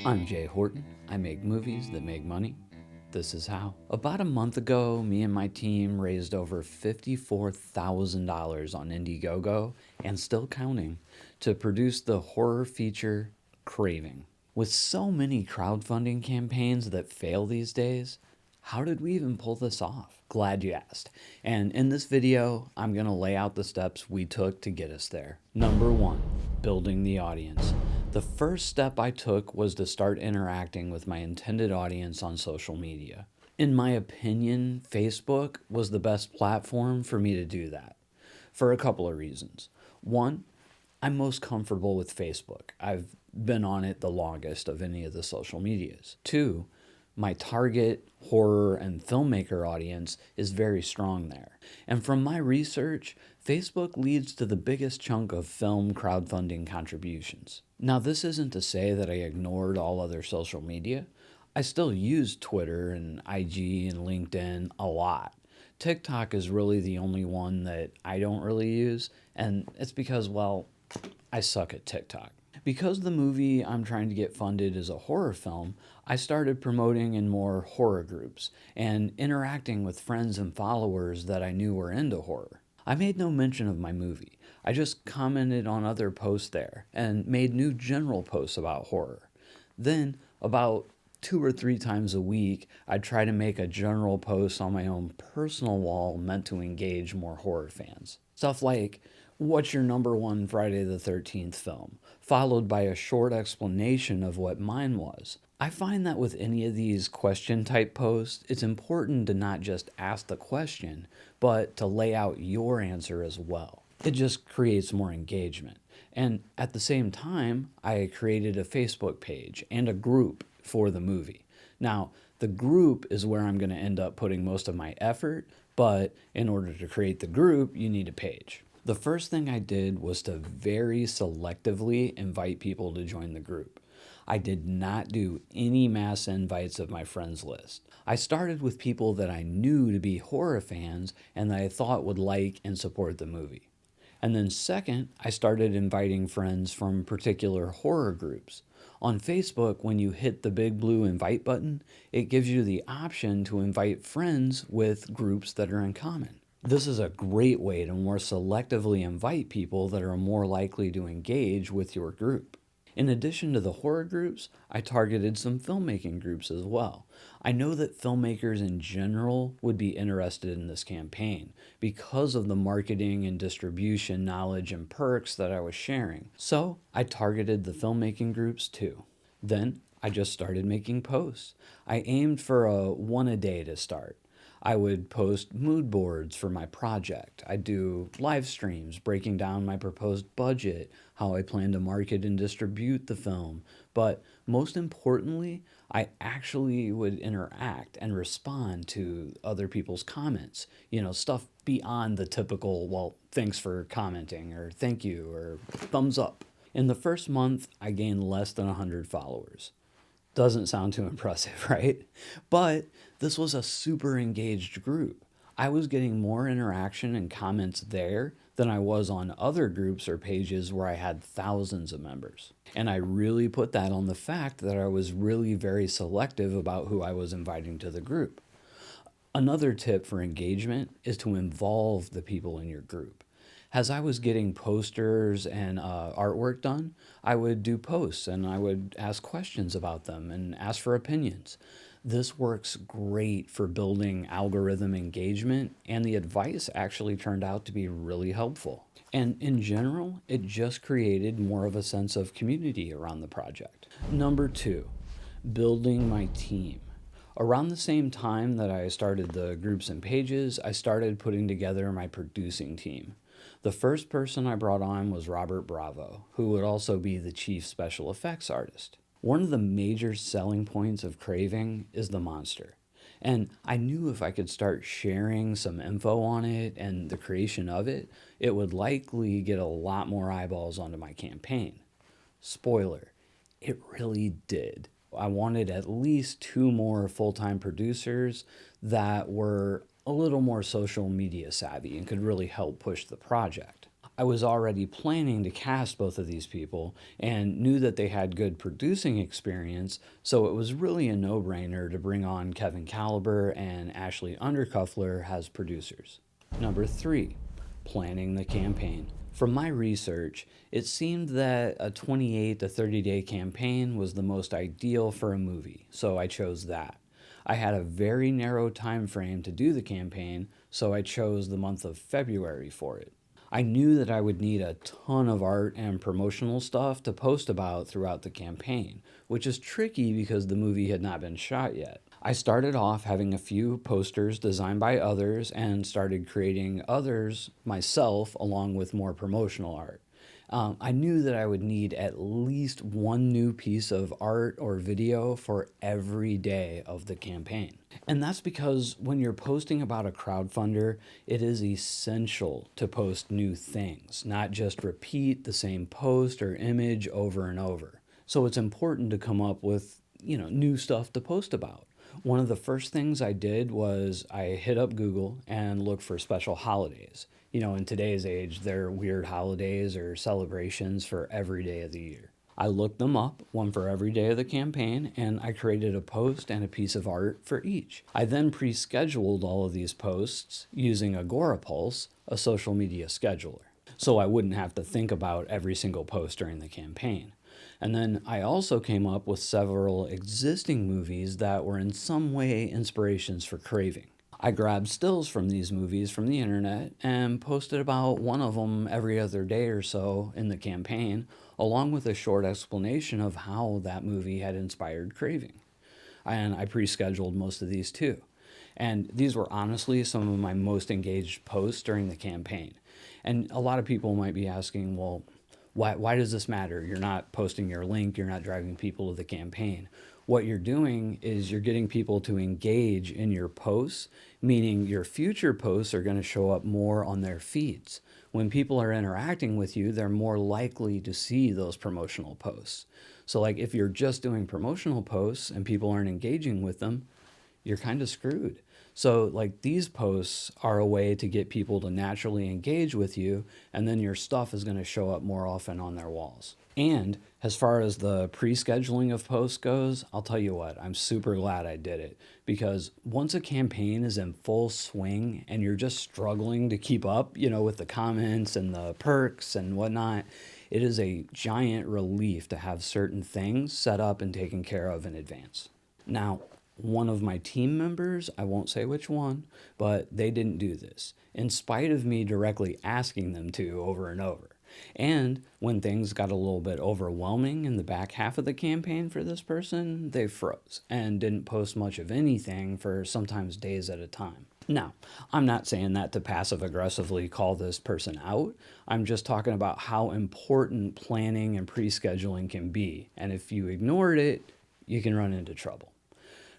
I'm Jay Horton. I make movies that make money. This is how. About a month ago, me and my team raised over $54,000 on Indiegogo, and still counting, to produce the horror feature Craving. With so many crowdfunding campaigns that fail these days, how did we even pull this off? Glad you asked. And in this video, I'm going to lay out the steps we took to get us there. Number 1, building the audience. The first step I took was to start interacting with my intended audience on social media. In my opinion, Facebook was the best platform for me to do that, for a couple of reasons. One, I'm most comfortable with Facebook. I've been on it the longest of any of the social medias. Two, my target horror and filmmaker audience is very strong there. And from my research, Facebook leads to the biggest chunk of film crowdfunding contributions. Now, this isn't to say that I ignored all other social media. I still use Twitter and IG and LinkedIn a lot. TikTok is really the only one that I don't really use, and it's because, well, I suck at TikTok. Because the movie I'm trying to get funded is a horror film, I started promoting in more horror groups and interacting with friends and followers that I knew were into horror. I made no mention of my movie. I just commented on other posts there and made new general posts about horror. Then, about 2 or 3 times a week, I'd try to make a general post on my own personal wall meant to engage more horror fans. Stuff like, what's your number one Friday the 13th film? Followed by a short explanation of what mine was. I find that with any of these question type posts, it's important to not just ask the question, but to lay out your answer as well. It just creates more engagement. And at the same time, I created a Facebook page and a group for the movie. Now, the group is where I'm going to end up putting most of my effort, but in order to create the group, you need a page. The first thing I did was to very selectively invite people to join the group. I did not do any mass invites of my friends list. I started with people that I knew to be horror fans and that I thought would like and support the movie. And then second, I started inviting friends from particular horror groups. On Facebook, when you hit the big blue invite button, it gives you the option to invite friends with groups that are in common. This is a great way to more selectively invite people that are more likely to engage with your group. In addition to the horror groups, I targeted some filmmaking groups as well. I know that filmmakers in general would be interested in this campaign because of the marketing and distribution knowledge and perks that I was sharing. So I targeted the filmmaking groups too. Then I just started making posts. I aimed for one a day to start. I would post mood boards for my project. I'd do live streams breaking down my proposed budget, how I plan to market and distribute the film. But most importantly, I actually would interact and respond to other people's comments. Stuff beyond the typical, well, thanks for commenting, or thank you, or thumbs up. In the first month, I gained less than 100 followers. Doesn't sound too impressive, right? But this was a super engaged group. I was getting more interaction and comments there than I was on other groups or pages where I had thousands of members. And I really put that on the fact that I was really very selective about who I was inviting to the group. Another tip for engagement is to involve the people in your group. As I was getting posters and artwork done, I would do posts and I would ask questions about them and ask for opinions. This works great for building algorithm engagement, and the advice actually turned out to be really helpful. And in general, it just created more of a sense of community around the project. Number 2, building my team. Around the same time that I started the groups and pages, I started putting together my producing team. The first person I brought on was Robert Bravo, who would also be the chief special effects artist. One of the major selling points of Craving is the monster. And I knew if I could start sharing some info on it and the creation of it, it would likely get a lot more eyeballs onto my campaign. Spoiler, it really did. I wanted at least 2 more full-time producers that were a little more social media savvy and could really help push the project. I was already planning to cast both of these people and knew that they had good producing experience, so it was really a no-brainer to bring on Kevin Caliber and Ashley Undercuffler as producers. Number 3, planning the campaign. From my research, it seemed that a 28 to 30 day campaign was the most ideal for a movie, so I chose that. I had a very narrow time frame to do the campaign, so I chose the month of February for it. I knew that I would need a ton of art and promotional stuff to post about throughout the campaign, which is tricky because the movie had not been shot yet. I started off having a few posters designed by others and started creating others myself along with more promotional art. I knew that I would need at least one new piece of art or video for every day of the campaign. And that's because when you're posting about a crowdfunder, it is essential to post new things, not just repeat the same post or image over and over. So it's important to come up with, new stuff to post about. One of the first things I did was I hit up Google and looked for special holidays. In today's age, there are weird holidays or celebrations for every day of the year. I looked them up, one for every day of the campaign, and I created a post and a piece of art for each. I then pre-scheduled all of these posts using Agorapulse, a social media scheduler, so I wouldn't have to think about every single post during the campaign. And then I also came up with several existing movies that were in some way inspirations for Craving. I grabbed stills from these movies from the internet and posted about one of them every other day or so in the campaign, along with a short explanation of how that movie had inspired Craving. And I pre-scheduled most of these too. And these were honestly some of my most engaged posts during the campaign. And a lot of people might be asking, well, why does this matter? You're not posting your link, you're not driving people to the campaign. What you're doing is you're getting people to engage in your posts, meaning your future posts are going to show up more on their feeds. When people are interacting with you, they're more likely to see those promotional posts. So like if you're just doing promotional posts and people aren't engaging with them, you're kind of screwed. So like these posts are a way to get people to naturally engage with you, and then your stuff is going to show up more often on their walls. And as far as the pre-scheduling of posts goes, I'll tell you what, I'm super glad I did it, because once a campaign is in full swing and you're just struggling to keep up, with the comments and the perks and whatnot, it is a giant relief to have certain things set up and taken care of in advance. Now, one of my team members, I won't say which one, but they didn't do this, in spite of me directly asking them to over and over. And when things got a little bit overwhelming in the back half of the campaign for this person, they froze and didn't post much of anything for sometimes days at a time. Now, I'm not saying that to passive aggressively call this person out. I'm just talking about how important planning and pre-scheduling can be. And if you ignored it, you can run into trouble.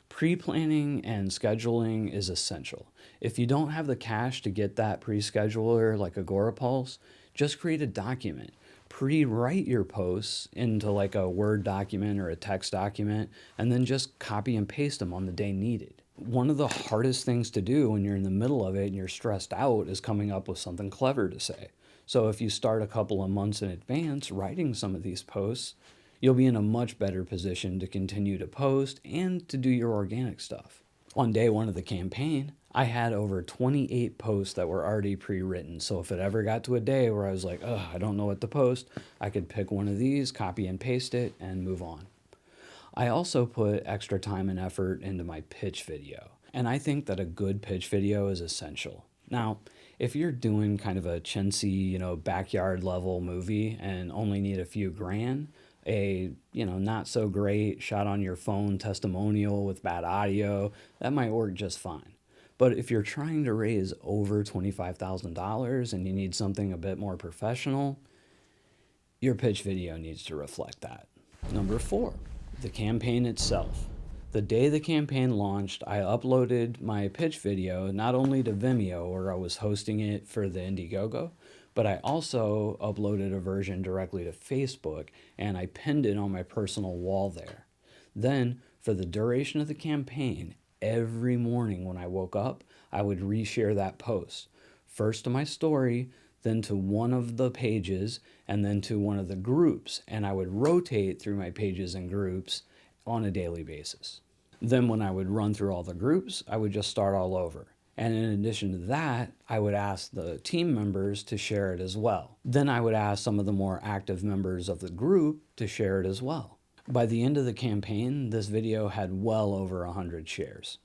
Pre-planning and scheduling is essential. If you don't have the cash to get that pre-scheduler like Agorapulse, just create a document. Pre-write your posts into like a Word document or a text document, and then just copy and paste them on the day needed. One of the hardest things to do when you're in the middle of it and you're stressed out is coming up with something clever to say. So if you start a couple of months in advance writing some of these posts, you'll be in a much better position to continue to post and to do your organic stuff. On day one of the campaign, I had over 28 posts that were already pre-written. So if it ever got to a day where I was like, I don't know what to post, I could pick one of these, copy and paste it, and move on. I also put extra time and effort into my pitch video. And I think that a good pitch video is essential. Now, if you're doing kind of a chintzy, backyard level movie and only need a few grand, a not so great shot on your phone testimonial with bad audio, that might work just fine. But if you're trying to raise over $25,000 and you need something a bit more professional, your pitch video needs to reflect that. Number 4, the campaign itself. The day the campaign launched, I uploaded my pitch video not only to Vimeo, where I was hosting it for the Indiegogo, but I also uploaded a version directly to Facebook, and I pinned it on my personal wall there. Then, for the duration of the campaign, every morning when I woke up, I would reshare that post. First to my story, then to one of the pages, and then to one of the groups. And I would rotate through my pages and groups on a daily basis. Then when I would run through all the groups, I would just start all over. And in addition to that, I would ask the team members to share it as well. Then I would ask some of the more active members of the group to share it as well. By the end of the campaign, this video had well over 100 shares.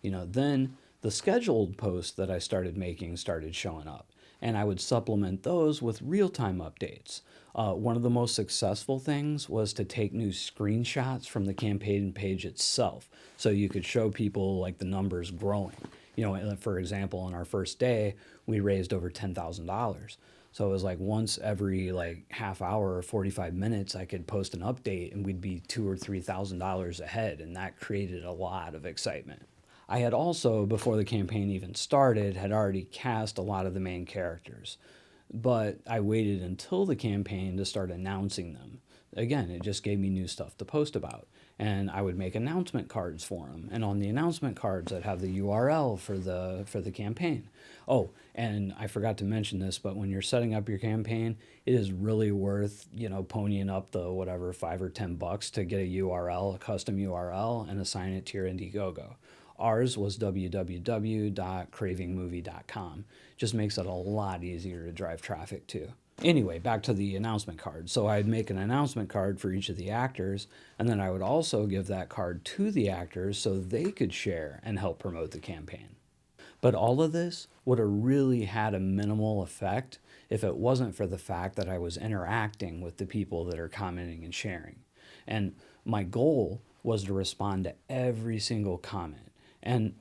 Then the scheduled posts that I started making started showing up, and I would supplement those with real-time updates. One of the most successful things was to take new screenshots from the campaign page itself, so you could show people like the numbers growing. For example, on our first day, we raised over $10,000. So it was like once every half hour or 45 minutes, I could post an update and we'd be $2,000 or $3,000 ahead. And that created a lot of excitement. I had also, before the campaign even started, had already cast a lot of the main characters. But I waited until the campaign to start announcing them. Again, it just gave me new stuff to post about. And I would make announcement cards for them. And on the announcement cards, I'd have the URL for the campaign. Oh, and I forgot to mention this, but when you're setting up your campaign, it is really worth, ponying up the whatever, $5 or $10 to get a URL, a custom URL, and assign it to your Indiegogo. Ours was www.cravingmovie.com. Just makes it a lot easier to drive traffic to. Anyway, back to the announcement card. So I'd make an announcement card for each of the actors, and then I would also give that card to the actors so they could share and help promote the campaign. But all of this would have really had a minimal effect if it wasn't for the fact that I was interacting with the people that are commenting and sharing. And my goal was to respond to every single comment. And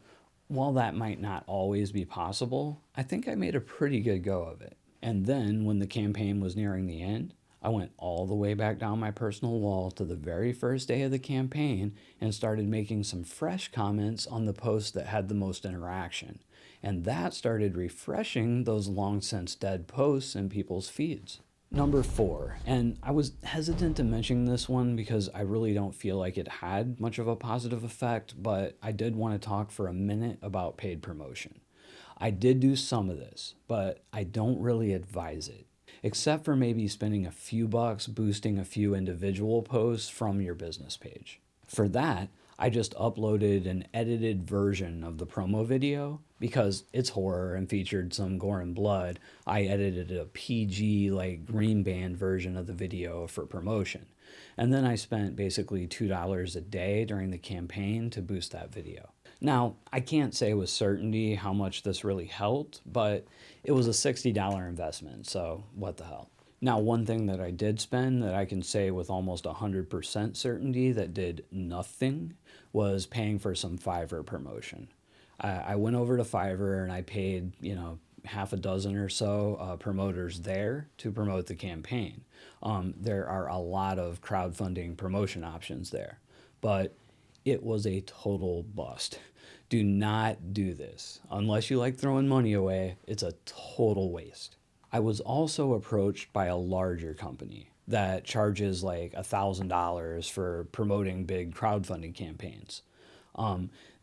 while that might not always be possible, I think I made a pretty good go of it. And then when the campaign was nearing the end, I went all the way back down my personal wall to the very first day of the campaign and started making some fresh comments on the posts that had the most interaction. And that started refreshing those long since dead posts in people's feeds. Number 4, and I was hesitant to mention this one because I really don't feel like it had much of a positive effect, but I did want to talk for a minute about paid promotion. I did do some of this, but I don't really advise it, except for maybe spending a few bucks boosting a few individual posts from your business page. For that, I just uploaded an edited version of the promo video because it's horror and featured some gore and blood. I edited a PG, green band version of the video for promotion. And then I spent basically $2 a day during the campaign to boost that video. Now, I can't say with certainty how much this really helped, but it was a $60 investment, so what the hell. Now, one thing that I did spend that I can say with almost 100% certainty that did nothing was paying for some Fiverr promotion. I went over to Fiverr and I paid, half a dozen or so promoters there to promote the campaign. There are a lot of crowdfunding promotion options there, but it was a total bust. Do not do this. Unless you like throwing money away, it's a total waste. I was also approached by a larger company that charges $1,000 for promoting big crowdfunding campaigns.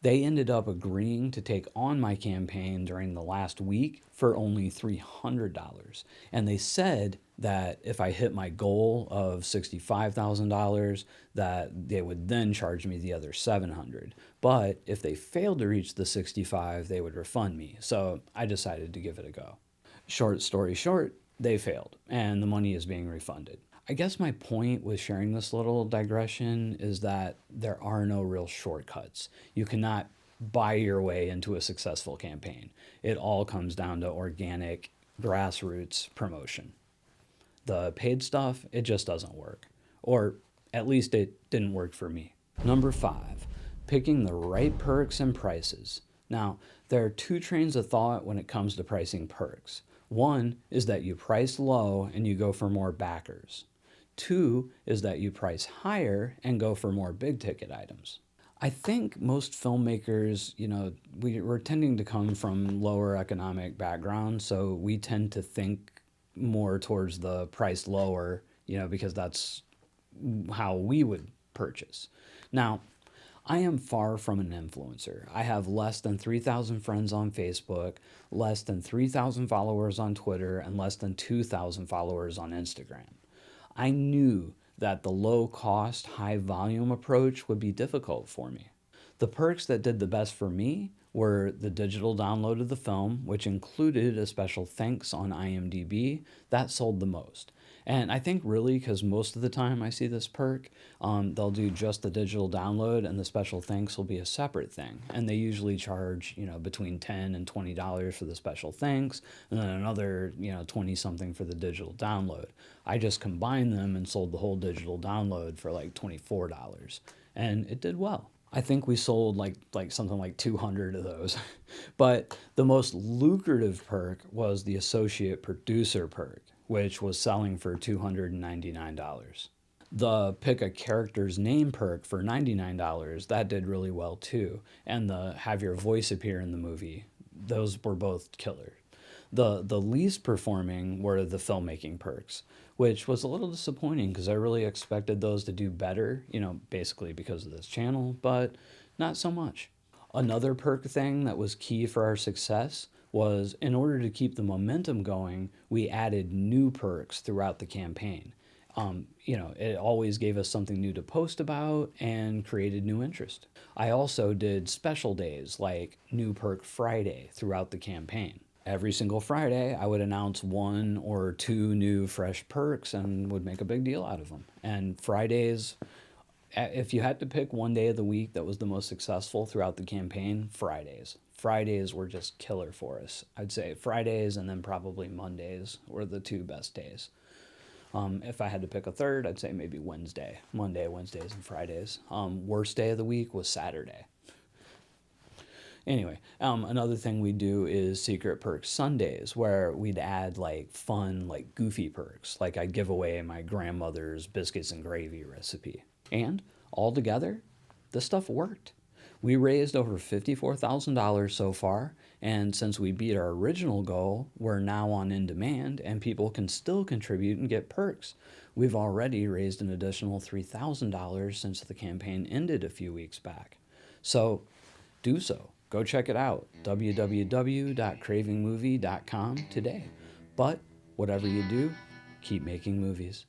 They ended up agreeing to take on my campaign during the last week for only $300. And they said that if I hit my goal of $65,000, that they would then charge me the other $700. But if they failed to reach the 65, they would refund me. So I decided to give it a go. Short story short, they failed, and the money is being refunded. I guess my point with sharing this little digression is that there are no real shortcuts. You cannot buy your way into a successful campaign. It all comes down to organic, grassroots promotion. The paid stuff, it just doesn't work. Or at least it didn't work for me. Number 5, picking the right perks and prices. Now, there are 2 trains of thought when it comes to pricing perks. One is that you price low and you go for more backers. 2 is that you price higher and go for more big ticket items. I think most filmmakers, we're tending to come from lower economic backgrounds, so we tend to think more towards the price lower, because that's how we would purchase. Now, I am far from an influencer. I have less than 3,000 friends on Facebook, less than 3,000 followers on Twitter, and less than 2,000 followers on Instagram. I knew that the low cost, high volume approach would be difficult for me. The perks that did the best for me were the digital download of the film, which included a special thanks on IMDb. That sold the most. And I think really because most of the time I see this perk, they'll do just the digital download and the special thanks will be a separate thing. And they usually charge, between $10 and $20 for the special thanks and then another, 20 something for the digital download. I just combined them and sold the whole digital download for like $24. And it did well. I think we sold like something like 200 of those. But the most lucrative perk was the associate producer perk, which was selling for $299. The pick a character's name perk for $99, that did really well too. And the have your voice appear in the movie, those were both killer. The least performing were the filmmaking perks, which was a little disappointing because I really expected those to do better, basically because of this channel, but not so much. Another perk thing that was key for our success was in order to keep the momentum going, we added new perks throughout the campaign. It always gave us something new to post about and created new interest. I also did special days like New Perk Friday throughout the campaign. Every single Friday, I would announce one or two new fresh perks and would make a big deal out of them. And Fridays, if you had to pick one day of the week that was the most successful throughout the campaign, Fridays. Fridays were just killer for us. I'd say Fridays and then probably Mondays were the two best days. If I had to pick a third, I'd say maybe Wednesday. Monday, Wednesdays, and Fridays. Worst day of the week was Saturday. Anyway, another thing we do is Secret Perks Sundays, where we'd add like fun, like goofy perks. Like I'd give away my grandmother's biscuits and gravy recipe. And all together, this stuff worked. We raised over $54,000 so far, and since we beat our original goal, we're now on in demand and people can still contribute and get perks. We've already raised an additional $3,000 since the campaign ended a few weeks back. So do so. Go check it out, www.cravingmovie.com today. But whatever you do, keep making movies.